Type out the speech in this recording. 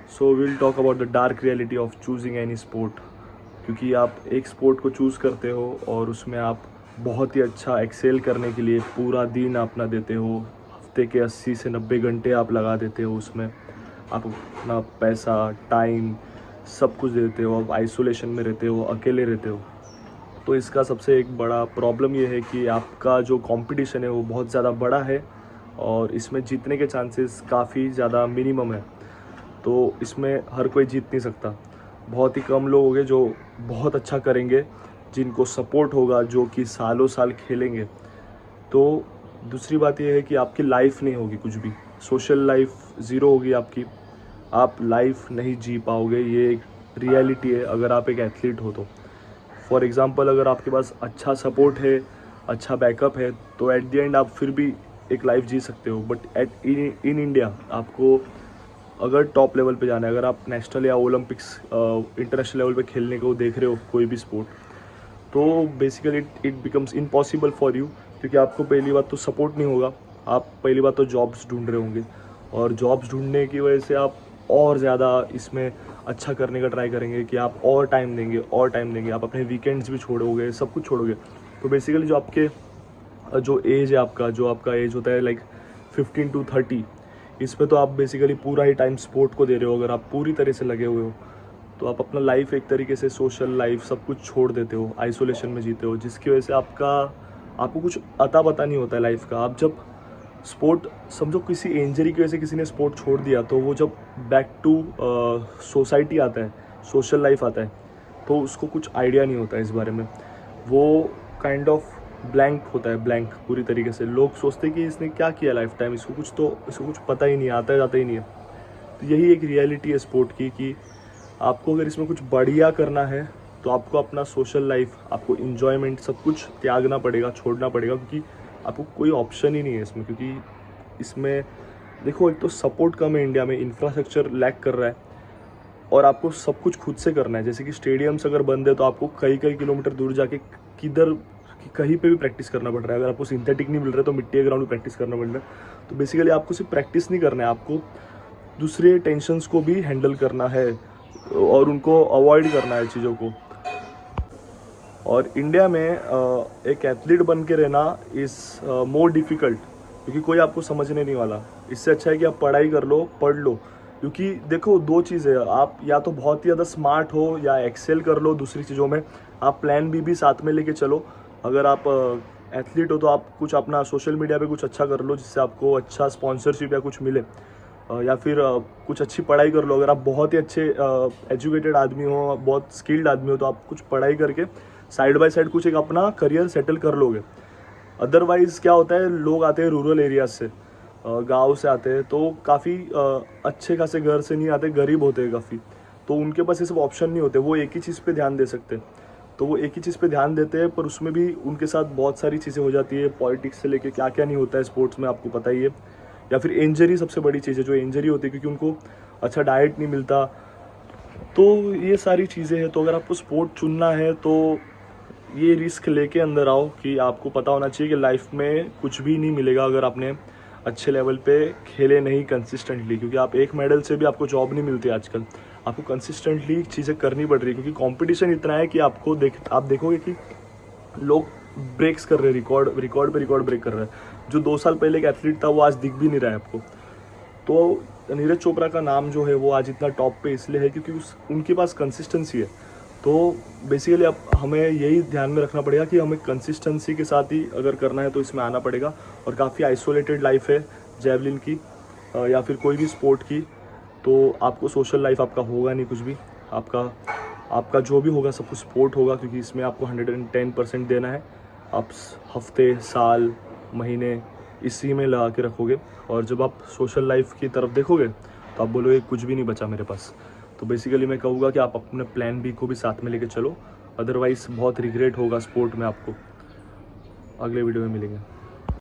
So will talk about the dark reality of choosing any sport. क्योंकि आप एक sport को चूज़ करते हो और उसमें आप बहुत ही अच्छा एक्सेल करने के लिए पूरा दिन अपना देते हो, हफ्ते के 80 से 90 घंटे आप लगा देते हो उसमें, आप अपना पैसा, टाइम सब कुछ देते हो, आप आइसोलेशन में रहते हो, अकेले रहते हो। तो इसका सबसे एक बड़ा प्रॉब्लम ये है कि आपका जो कंपटीशन है वो बहुत ज़्यादा बड़ा है और इसमें जीतने के चांसेस काफ़ी ज़्यादा मिनिमम है। तो इसमें हर कोई जीत नहीं सकता। बहुत ही कम लोग होंगे जो बहुत अच्छा करेंगे, जिनको सपोर्ट होगा, जो कि सालों साल खेलेंगे। तो दूसरी बात यह है कि आपकी लाइफ नहीं होगी कुछ भी, सोशल लाइफ ज़ीरो होगी आपकी, आप लाइफ नहीं जी पाओगे। ये एक रियलिटी है अगर आप एक एथलीट हो तो। फॉर एग्ज़ाम्पल, अगर आपके पास अच्छा सपोर्ट है, अच्छा बैकअप है, तो एट द एंड आप फिर भी एक लाइफ जी सकते हो। बट इन इंडिया आपको अगर टॉप लेवल पे जाना है, अगर आप नेशनल या ओलंपिक्स इंटरनेशनल लेवल पे खेलने को देख रहे हो कोई भी स्पोर्ट, तो basically it becomes impossible for you. क्योंकि आपको पहली बात तो सपोर्ट नहीं होगा, आप पहली बात तो जॉब्स ढूंढ रहे होंगे और जॉब्स ढूंढने की वजह से आप और ज़्यादा इसमें अच्छा करने का ट्राई करेंगे कि आप और टाइम देंगे, आप अपने वीकेंड्स भी छोड़ोगे, सब कुछ छोड़ोगे। तो बेसिकली जो एज है आपका, जो आपका एज होता है लाइक 15 to 30, इस पे तो आप बेसिकली पूरा ही टाइम स्पोर्ट को दे रहे हो। अगर आप पूरी तरह से लगे हुए हो तो आप अपना लाइफ एक तरीके से, सोशल लाइफ सब कुछ छोड़ देते हो, आइसोलेशन में जीते हो, जिसकी वजह से आपको कुछ अता पता नहीं होता है लाइफ का। आप जब स्पोर्ट, समझो किसी इंजरी की वजह से किसी ने स्पोर्ट छोड़ दिया, तो वो जब बैक टू सोसाइटी आता है, सोशल लाइफ आता है, तो उसको कुछ आइडिया नहीं होता है इस बारे में। वो काइंड ऑफ ब्लैंक होता है, ब्लैंक पूरी तरीके से। लोग सोचते हैं कि इसने क्या किया लाइफ टाइम, इसको कुछ पता ही नहीं, आता जाता ही नहीं है। तो यही एक रियलिटी है स्पोर्ट की कि आपको अगर इसमें कुछ बढ़िया करना है तो आपको अपना सोशल लाइफ, आपको इन्जॉयमेंट सब कुछ त्यागना पड़ेगा, छोड़ना पड़ेगा, क्योंकि आपको कोई ऑप्शन ही नहीं है इसमें। क्योंकि इसमें देखो, एक तो सपोर्ट कम है इंडिया में, इंफ्रास्ट्रक्चर लैक कर रहा है और आपको सब कुछ खुद से करना है। जैसे कि स्टेडियम्स अगर बंद है तो आपको कई किलोमीटर दूर जाके कहीं पे भी प्रैक्टिस करना पड़ रहा है। अगर आपको सिंथेटिक नहीं मिल रहा है तो मिट्टी के ग्राउंड में प्रैक्टिस करना पड़ रहा है। तो बेसिकली आपको सिर्फ प्रैक्टिस नहीं करना है, आपको दूसरे टेंशन्स को भी हैंडल करना है और उनको अवॉइड करना है चीज़ों को। और इंडिया में एक एथलीट बन के रहना इज़ मोर डिफ़िकल्ट, क्योंकि कोई आपको समझने नहीं वाला। इससे अच्छा है कि आप पढ़ाई कर लो, पढ़ लो। क्योंकि देखो, दो चीज़ है, आप या तो बहुत ही ज़्यादा स्मार्ट हो या एक्सेल कर लो दूसरी चीज़ों में। आप प्लान बी भी साथ में लेके चलो। अगर आप एथलीट हो तो आप कुछ अपना सोशल मीडिया पे कुछ अच्छा कर लो, जिससे आपको अच्छा स्पॉन्सरशिप या कुछ मिले, या फिर कुछ अच्छी पढ़ाई कर लो। अगर आप बहुत ही अच्छे एजुकेटेड आदमी हो, बहुत स्किल्ड आदमी हो, तो आप कुछ पढ़ाई करके साइड बाय साइड कुछ एक अपना करियर सेटल कर लोगे। अदरवाइज़ क्या होता है, लोग आते हैं रूरल एरियाज से, गांव से आते हैं, तो काफ़ी अच्छे खासे घर से नहीं आते, गरीब होते हैं काफ़ी। तो उनके पास ये सब ऑप्शन नहीं होते, वो एक ही चीज़ पे ध्यान दे सकते हैं। तो वो एक ही चीज़ पे ध्यान देते हैं, पर उसमें भी उनके साथ बहुत सारी चीज़ें हो जाती है। पॉलिटिक्स से लेके क्या क्या नहीं होता है स्पोर्ट्स में, आपको पता ही है। या फिर इंजरी सबसे बड़ी चीज़ है, जो इंजरी होती है क्योंकि उनको अच्छा डाइट नहीं मिलता। तो ये सारी चीज़ें हैं। तो अगर आपको स्पोर्ट चुनना है तो ये रिस्क लेके अंदर आओ कि आपको पता होना चाहिए कि लाइफ में कुछ भी नहीं मिलेगा अगर आपने अच्छे लेवल पे खेले नहीं कंसिस्टेंटली। क्योंकि आप एक मेडल से भी आपको जॉब नहीं मिलती आजकल, आपको कंसिस्टेंटली चीज़ें करनी पड़ रही है। क्योंकि कंपटीशन इतना है कि आप देखोगे कि लोग ब्रेक्स कर रहे हैं, रिकॉर्ड पे रिकॉर्ड ब्रेक कर रहे हैं। जो 2 साल पहले एक एथलीट था वो आज दिख भी नहीं रहा है आपको। तो नीरज चोपड़ा का नाम जो है वो आज इतना टॉप पे इसलिए है क्योंकि उनके पास कंसिस्टेंसी है। तो बेसिकली अब हमें यही ध्यान में रखना पड़ेगा कि हमें कंसिस्टेंसी के साथ ही अगर करना है तो इसमें आना पड़ेगा। और काफ़ी आइसोलेटेड लाइफ है जेवलिन की या फिर कोई भी स्पोर्ट की, तो आपको सोशल लाइफ आपका होगा नहीं कुछ भी। आपका जो भी होगा सब कुछ स्पोर्ट होगा, क्योंकि इसमें आपको 110% देना है। आप हफ्ते, साल, महीने इसी में लगा के रखोगे और जब आप सोशल लाइफ की तरफ देखोगे तो आप बोलोगे कुछ भी नहीं बचा मेरे पास। तो बेसिकली मैं कहूँगा कि आप अपने प्लान बी को भी साथ में लेके चलो, अदरवाइज़ बहुत रिग्रेट होगा स्पोर्ट में आपको। अगले वीडियो में मिलेंगे।